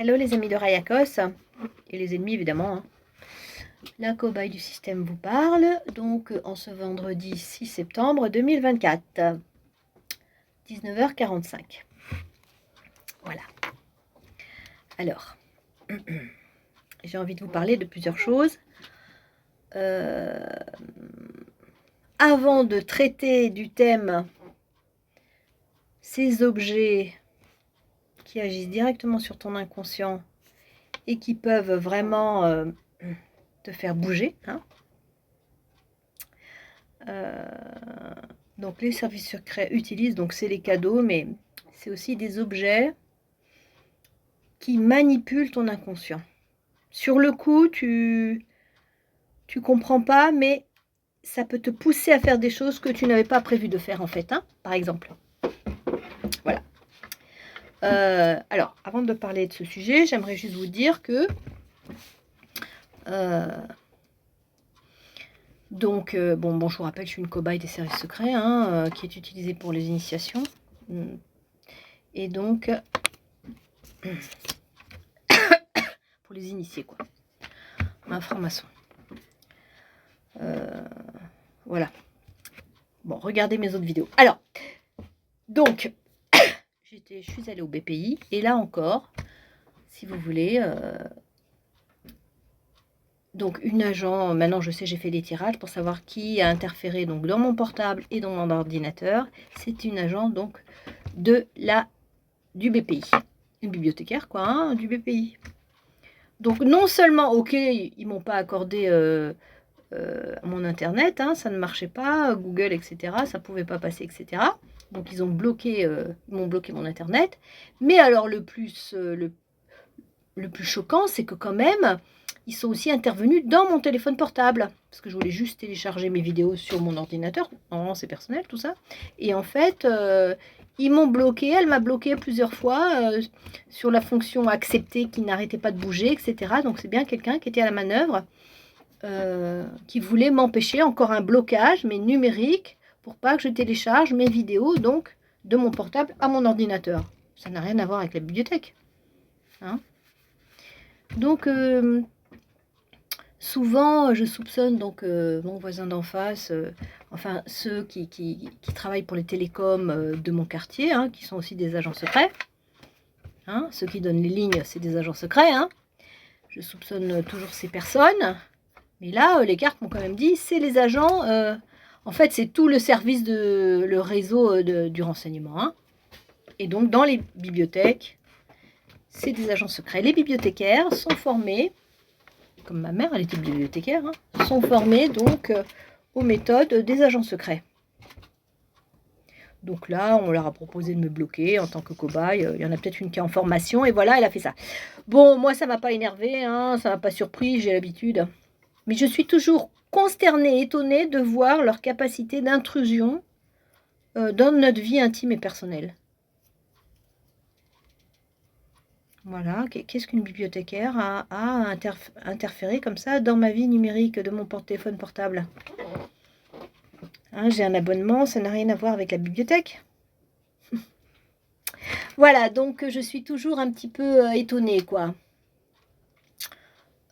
Hello les amis de Rayakos et les ennemis évidemment. Hein. La cobaye du système vous parle, donc en ce vendredi 6 septembre 2024, 19h45. Voilà. Alors, j'ai envie de vous parler de plusieurs choses. Avant de traiter du thème ces objets qui agissent directement sur ton inconscient et qui peuvent vraiment te faire bouger. Hein. Donc les services secrets utilisent, donc c'est les cadeaux, mais c'est aussi des objets qui manipulent ton inconscient. Sur le coup, tu comprends pas, mais ça peut te pousser à faire des choses que tu n'avais pas prévu de faire en fait, hein, par exemple. Voilà. Alors, avant de parler de ce sujet, j'aimerais juste vous dire que bon, je vous rappelle, je suis une cobaye des services secrets, hein, qui est utilisée pour les initiations. Et donc, pour les initiés, quoi. Un franc-maçon. Voilà. Bon, regardez mes autres vidéos. Alors, donc, je suis allée au BPI, et là encore, si vous voulez... donc une agent, maintenant je sais, j'ai fait les tirages pour savoir qui a interféré donc dans mon portable et dans mon ordinateur. C'est une agent donc du BPI, une bibliothécaire quoi, hein, du BPI. Donc non seulement, ok, ils m'ont pas accordé mon internet, hein, ça ne marchait pas, Google, etc. Ça pouvait pas passer, etc. Donc ils m'ont bloqué mon internet. Mais alors le plus choquant, c'est que quand même, ils sont aussi intervenus dans mon téléphone portable. Parce que je voulais juste télécharger mes vidéos sur mon ordinateur. Normalement, c'est personnel, tout ça. Et en fait, ils m'ont bloqué. Elle m'a bloqué plusieurs fois sur la fonction accepter qui n'arrêtait pas de bouger, etc. Donc, c'est bien quelqu'un qui était à la manœuvre, qui voulait m'empêcher. Encore un blocage, mais numérique, pour pas que je télécharge mes vidéos, donc, de mon portable à mon ordinateur. Ça n'a rien à voir avec la bibliothèque. Hein ? Donc, souvent, je soupçonne donc mon voisin d'en face, enfin ceux qui travaillent pour les télécoms de mon quartier, hein, qui sont aussi des agents secrets. Hein, ceux qui donnent les lignes, c'est des agents secrets. Hein. Je soupçonne toujours ces personnes. Mais là, les cartes m'ont quand même dit, c'est les agents... en fait, c'est tout le service, le réseau du renseignement. Hein. Et donc, dans les bibliothèques, c'est des agents secrets. Les bibliothécaires sont formés... comme ma mère, elle était bibliothécaire, hein, sont formés donc aux méthodes des agents secrets. Donc là, on leur a proposé de me bloquer en tant que cobaye. Il y en a peut-être une qui est en formation, et voilà, elle a fait ça. Bon, moi, ça ne m'a pas énervé, hein, ça ne m'a pas surpris, j'ai l'habitude. Mais je suis toujours consternée, étonnée de voir leur capacité d'intrusion dans notre vie intime et personnelle. Voilà, qu'est-ce qu'une bibliothécaire a interféré comme ça dans ma vie numérique de mon téléphone portable. Hein, j'ai un abonnement, ça n'a rien à voir avec la bibliothèque. Voilà, donc je suis toujours un petit peu étonnée, quoi,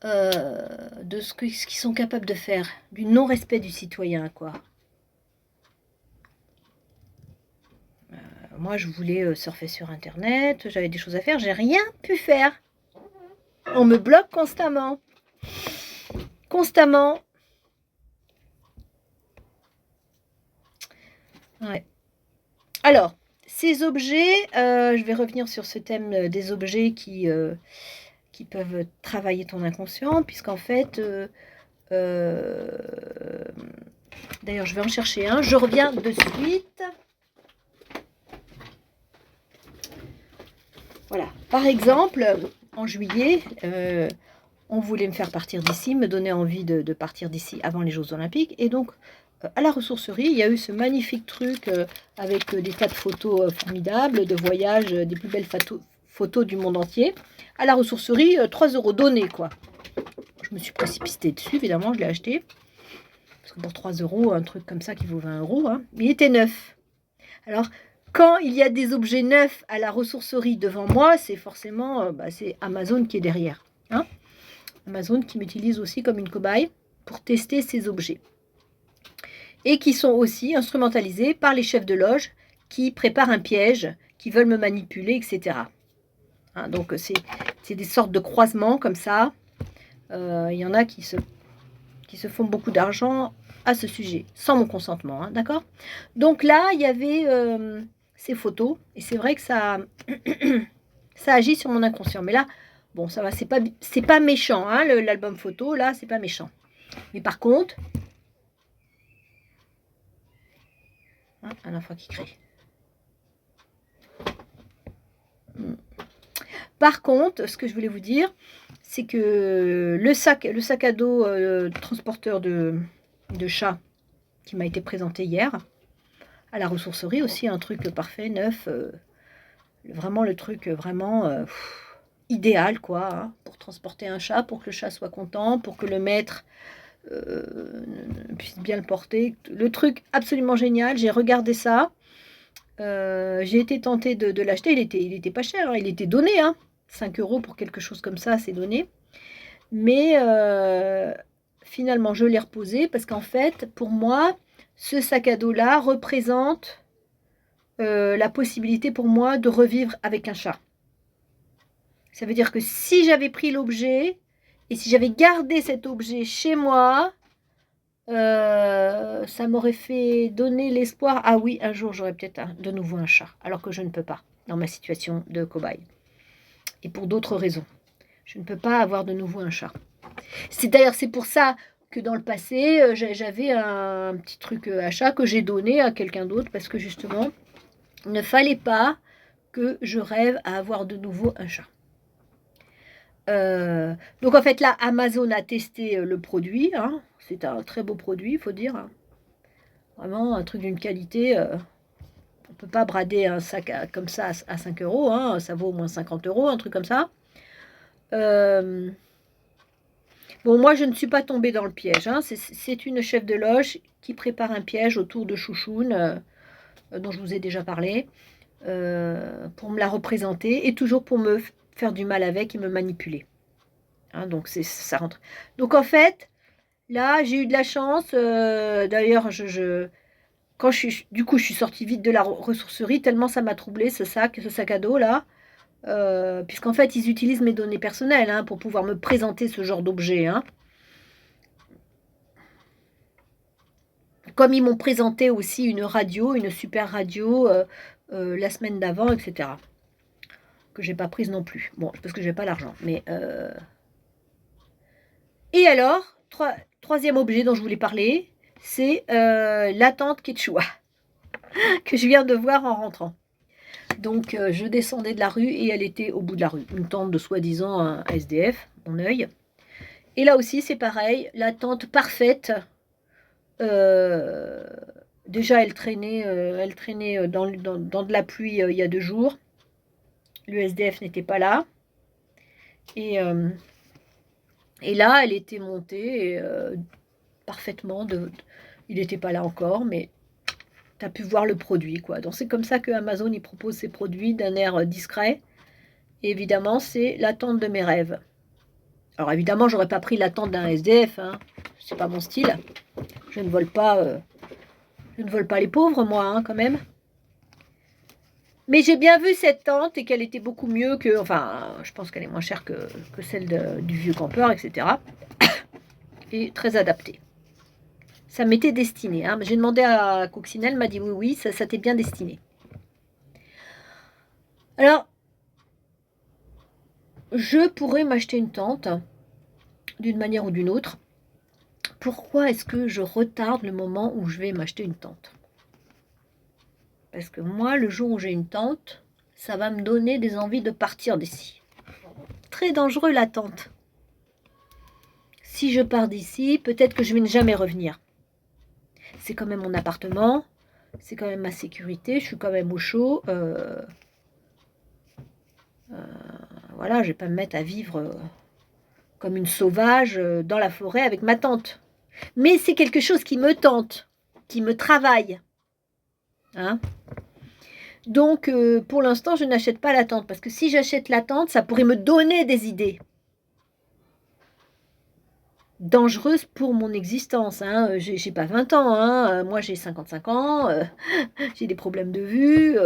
de ce qu'ils sont capables de faire, du non-respect du citoyen, quoi. Moi, je voulais surfer sur Internet, j'avais des choses à faire, j'ai rien pu faire. On me bloque constamment. Constamment. Ouais. Alors, ces objets, je vais revenir sur ce thème des objets qui peuvent travailler ton inconscient, puisqu'en fait, d'ailleurs, je vais en chercher un, je reviens de suite. Voilà, par exemple, en juillet, on voulait me faire partir d'ici, me donner envie de partir d'ici avant les Jeux Olympiques. Et donc, à la ressourcerie, il y a eu ce magnifique truc avec des tas de photos formidables, de voyages, des plus belles photos du monde entier. À la ressourcerie, 3 € donnés, quoi. Je me suis précipitée dessus, évidemment, je l'ai acheté. Parce que pour 3 €, un truc comme ça qui vaut 20 €, hein, il était neuf. Alors, Quand il y a des objets neufs à la ressourcerie devant moi, c'est forcément c'est Amazon qui est derrière. Hein. Amazon qui m'utilise aussi comme une cobaye pour tester ces objets. Et qui sont aussi instrumentalisés par les chefs de loge qui préparent un piège, qui veulent me manipuler, etc. Hein, donc c'est des sortes de croisements comme ça. Il y en a qui se font beaucoup d'argent à ce sujet, sans mon consentement, hein, d'accord? Donc là, il y avait ces photos, et c'est vrai que ça, ça agit sur mon inconscient. Mais là, bon, ça va, c'est pas méchant, hein, l'album photo, là, c'est pas méchant. Mais par contre, hein, un enfant qui crie. Par contre, ce que je voulais vous dire, c'est que le sac à dos transporteur de chat qui m'a été présenté hier, à la ressourcerie aussi, un truc parfait, neuf, vraiment le truc vraiment idéal, quoi, hein, pour transporter un chat, pour que le chat soit content, pour que le maître puisse bien le porter. Le truc absolument génial, j'ai regardé ça, j'ai été tentée de l'acheter, il était pas cher, hein, il était donné, hein, 5 € pour quelque chose comme ça, c'est donné. Mais finalement, je l'ai reposé parce qu'en fait, pour moi, ce sac à dos-là représente la possibilité pour moi de revivre avec un chat. Ça veut dire que si j'avais pris l'objet et si j'avais gardé cet objet chez moi, ça m'aurait fait donner l'espoir. Ah oui, un jour, j'aurais peut-être de nouveau un chat, alors que je ne peux pas dans ma situation de cobaye. Et pour d'autres raisons. Je ne peux pas avoir de nouveau un chat. C'est pour ça que dans le passé, j'avais un petit truc à chat que j'ai donné à quelqu'un d'autre parce que justement, il ne fallait pas que je rêve à avoir de nouveau un chat. Donc en fait là, Amazon a testé le produit. Hein. C'est un très beau produit, il faut dire. Hein. Vraiment un truc d'une qualité. On ne peut pas brader un sac comme ça à 5 €. Hein. Ça vaut au moins 50 €, un truc comme ça. Bon, moi, je ne suis pas tombée dans le piège. Hein. C'est une chef de loge qui prépare un piège autour de Chouchoune, dont je vous ai déjà parlé, pour me la représenter et toujours pour me faire du mal avec et me manipuler. Hein, donc, ça rentre. Donc, en fait, là, j'ai eu de la chance. D'ailleurs, quand du coup, je suis sortie vite de la ressourcerie, tellement ça m'a troublée, ce sac à dos, là. Puisqu'en fait, ils utilisent mes données personnelles hein, pour pouvoir me présenter ce genre d'objet. Hein. Comme ils m'ont présenté aussi une radio, une super radio, la semaine d'avant, etc. Que j'ai pas prise non plus. Bon, parce que j'ai pas l'argent. Mais et alors, troisième objet dont je voulais parler, c'est la tente Quechua que je viens de voir en rentrant. Donc, je descendais de la rue et elle était au bout de la rue. Une tente de soi-disant un SDF, mon œil. Et là aussi, c'est pareil, la tente parfaite. Déjà, elle traînait dans de la pluie il y a 2 jours. Le SDF n'était pas là. Et là, elle était montée parfaitement. Il n'était pas là encore, mais tu as pu voir le produit, quoi. Donc, c'est comme ça que Amazon il propose ses produits d'un air discret. Et évidemment, c'est la tente de mes rêves. Alors, évidemment, j'aurais pas pris la tente d'un SDF. Hein. C'est pas mon style. Je ne vole pas les pauvres, moi, hein, quand même. Mais j'ai bien vu cette tente et qu'elle était beaucoup mieux que... Enfin, je pense qu'elle est moins chère que celle du vieux campeur, etc. Et très adaptée. Ça m'était destiné. Hein. J'ai demandé à Coccinelle, elle m'a dit oui, ça t'est bien destiné. Alors, je pourrais m'acheter une tente, d'une manière ou d'une autre. Pourquoi est-ce que je retarde le moment où je vais m'acheter une tente? Parce que moi, le jour où j'ai une tente, ça va me donner des envies de partir d'ici. Très dangereux la tente. Si je pars d'ici, peut-être que je vais ne jamais revenir. C'est quand même mon appartement, c'est quand même ma sécurité, je suis quand même au chaud. Voilà, je ne vais pas me mettre à vivre comme une sauvage dans la forêt avec ma tante. Mais c'est quelque chose qui me tente, qui me travaille. Hein? Donc, pour l'instant, je n'achète pas la tente, parce que si j'achète la tente, ça pourrait me donner des idées dangereuses pour mon existence, hein. J'ai pas 20 ans, hein, moi j'ai 55 ans, j'ai des problèmes de vue,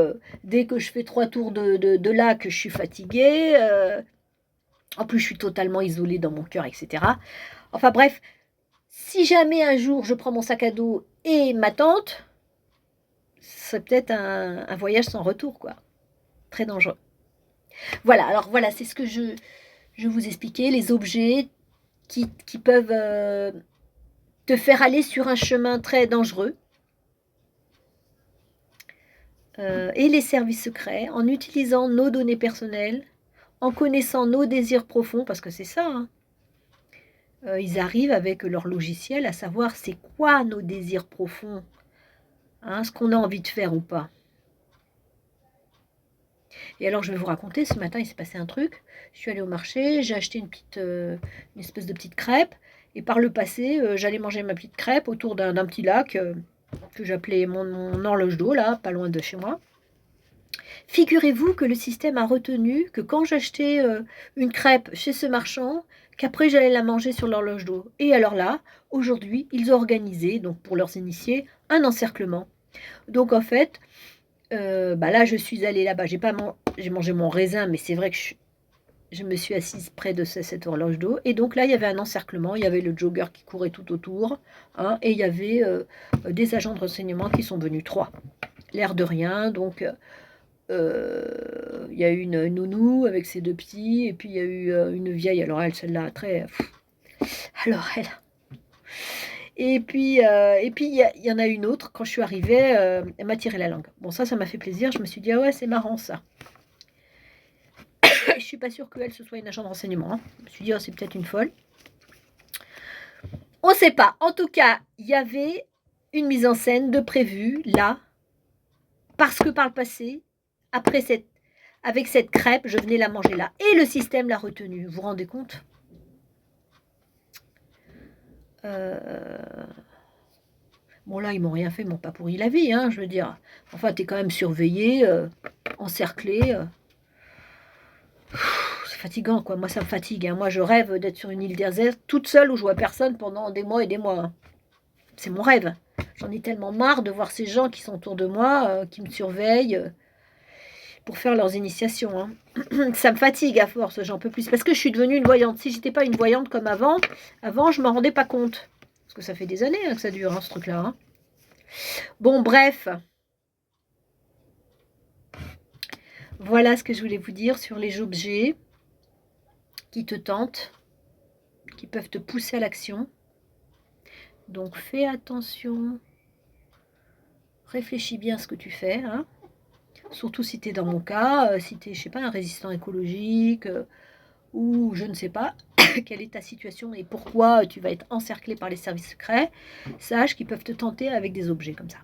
dès que je fais 3 tours de lac, je suis fatiguée, en plus je suis totalement isolée dans mon cœur et cetera. Enfin bref, si jamais un jour je prends mon sac à dos et ma tente, ce serait peut-être un voyage sans retour, quoi. Très dangereux. Voilà, alors voilà, c'est ce que je vous expliquais, les objets qui peuvent, te faire aller sur un chemin très dangereux, et les services secrets, en utilisant nos données personnelles, en connaissant nos désirs profonds, parce que c'est ça, hein. Ils arrivent avec leur logiciel à savoir c'est quoi nos désirs profonds, hein, ce qu'on a envie de faire ou pas. Et alors je vais vous raconter, ce matin il s'est passé un truc, je suis allée au marché, j'ai acheté une espèce de petite crêpe, et par le passé, j'allais manger ma petite crêpe autour d'un petit lac, que j'appelais mon horloge d'eau là, pas loin de chez moi. Figurez-vous que le système a retenu que quand j'achetais, une crêpe chez ce marchand, qu'après j'allais la manger sur l'horloge d'eau. Et alors là, aujourd'hui, ils ont organisé, donc pour leurs initiés, un encerclement. Donc en fait, bah là, je suis allée là-bas, j'ai mangé mon raisin, mais c'est vrai que je me suis assise près de cette horloge d'eau, et donc là, il y avait un encerclement, il y avait le jogger qui courait tout autour, hein, et il y avait, des agents de renseignement qui sont venus, 3. L'air de rien, donc il y a eu une nounou avec ses 2 petits, et puis il y a eu, une vieille, alors elle, celle-là, très alors elle, et puis il y en a une autre, quand je suis arrivée, elle m'a tiré la langue. Bon, ça m'a fait plaisir, je me suis dit: «Ah ouais, c'est marrant ça». Je suis pas sûre qu'elle, ce soit une agent de renseignement, hein. Je me suis dit: «Oh, c'est peut-être une folle». On sait pas. En tout cas, il y avait une mise en scène de prévue là, parce que par le passé, après avec cette crêpe, je venais la manger là, et le système l'a retenue. Vous vous rendez compte? Bon là, ils m'ont rien fait, ils m'ont pas pourri la vie, hein, je veux dire. Enfin, tu es quand même surveillé, encerclé, c'est fatigant, quoi. Moi, ça me fatigue, hein. Moi, je rêve d'être sur une île déserte, toute seule, où je vois personne pendant des mois et des mois, hein. C'est mon rêve. J'en ai tellement marre de voir ces gens qui sont autour de moi, qui me surveillent, pour faire leurs initiations, hein. Ça me fatigue à force, j'en peux plus. Parce que je suis devenue une voyante. Si j'étais pas une voyante comme avant, je m'en rendais pas compte. Parce que ça fait des années, hein, que ça dure, hein, ce truc-là, hein. Bon, bref. Voilà ce que je voulais vous dire sur les objets qui te tentent, qui peuvent te pousser à l'action. Donc fais attention, réfléchis bien à ce que tu fais, hein. Surtout si tu es dans mon cas, si tu es, je sais pas, un résistant écologique, ou je ne sais pas quelle est ta situation et pourquoi tu vas être encerclé par les services secrets, sache qu'ils peuvent te tenter avec des objets comme ça.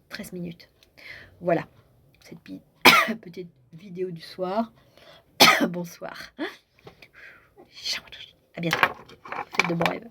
13 minutes. Voilà, cette petite vidéo du soir. Bonsoir. À bientôt. Faites de bons rêves.